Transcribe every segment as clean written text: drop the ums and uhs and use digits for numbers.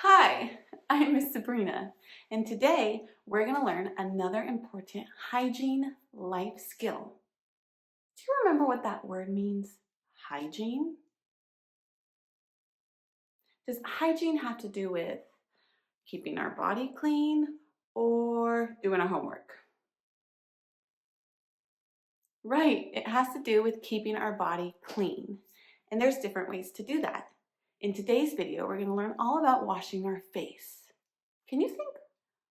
Hi, I'm Miss Sabrina, and today we're going to learn another important hygiene life skill. Do you remember what that word means? Hygiene? Does hygiene have to do with keeping our body clean or doing our homework? Right, it has to do with keeping our body clean. And there's different ways to do that. In today's video, we're going to learn all about washing our face. Can you think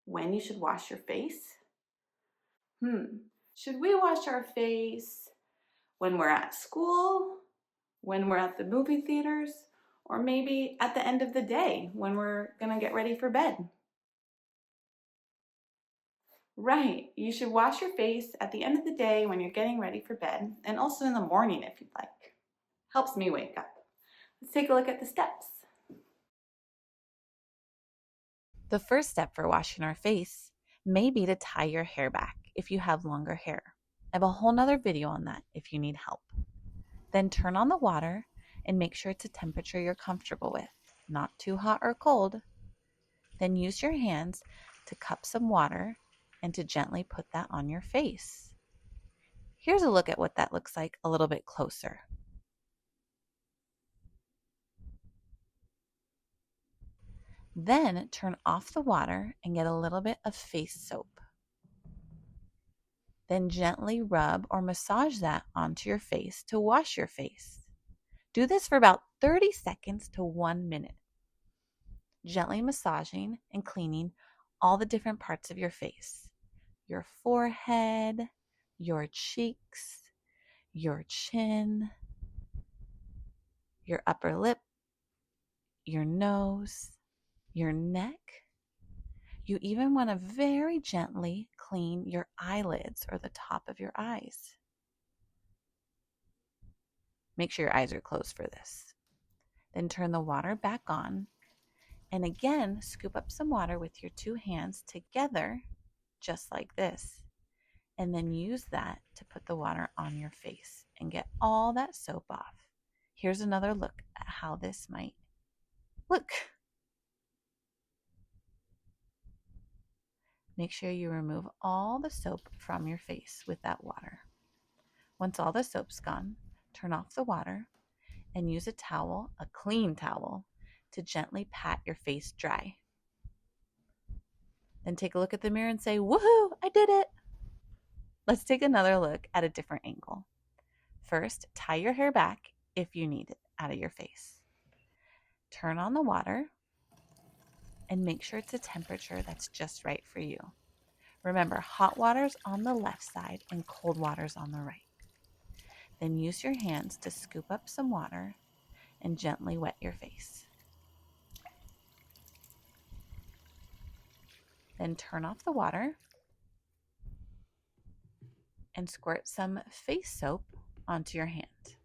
when you should wash your face? Should we wash our face when we're at school, when we're at the movie theaters, or maybe at the end of the day when we're gonna get ready for bed? Right, you should wash your face at the end of the day when you're getting ready for bed, and also in the morning if you'd like. Helps me wake up. Let's take a look at the steps. The first step for washing our face may be to tie your hair back if you have longer hair. I have a whole nother video on that if you need help. Then turn on the water and make sure it's a temperature you're comfortable with, not too hot or cold. Then use your hands to cup some water and to gently put that on your face. Here's a look at what that looks like a little bit closer. Then turn off the water and get a little bit of face soap. Then gently rub or massage that onto your face to wash your face. Do this for about 30 seconds to 1 minute. Gently massaging and cleaning all the different parts of your face. Your forehead, your cheeks, your chin, your upper lip, your nose, your neck. You even want to very gently clean your eyelids or the top of your eyes. Make sure your eyes are closed for this. Then turn the water back on and again scoop up some water with your two hands together, just like this. And then use that to put the water on your face and get all that soap off. Here's another look at how this might look. Make sure you remove all the soap from your face with that water. Once all the soap's gone, turn off the water and use a towel, a clean towel, to gently pat your face dry. Then take a look at the mirror and say, "Woohoo, I did it!" Let's take another look at a different angle. First, tie your hair back if you need it out of your face. Turn on the water and make sure it's a temperature that's just right for you. Remember, hot water's on the left side and cold water's on the right. Then use your hands to scoop up some water and gently wet your face. Then turn off the water and squirt some face soap onto your hand.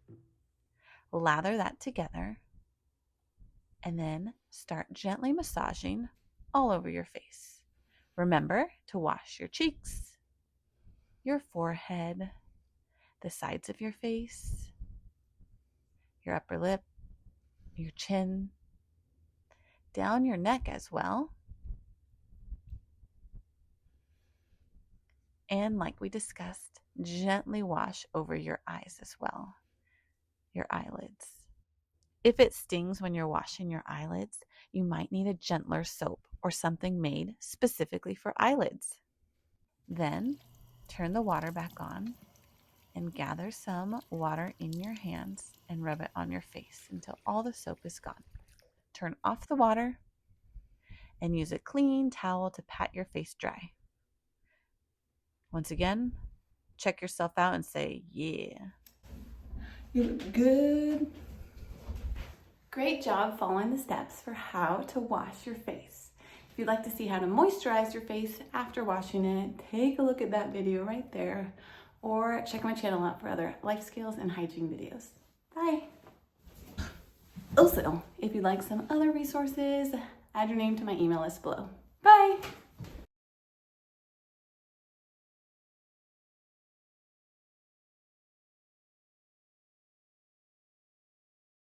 Lather that together and then start gently massaging all over your face. Remember to wash your cheeks, your forehead, the sides of your face, your upper lip, your chin, down your neck as well. And like we discussed, gently wash over your eyes as well, your eyelids. If it stings when you're washing your eyelids, you might need a gentler soap or something made specifically for eyelids. Then turn the water back on and gather some water in your hands and rub it on your face until all the soap is gone. Turn off the water and use a clean towel to pat your face dry. Once again, check yourself out and say, "Yeah. You look good." Great job following the steps for how to wash your face. If you'd like to see how to moisturize your face after washing it, take a look at that video right there, or check my channel out for other life skills and hygiene videos. Bye. Also, if you'd like some other resources, add your name to my email list below.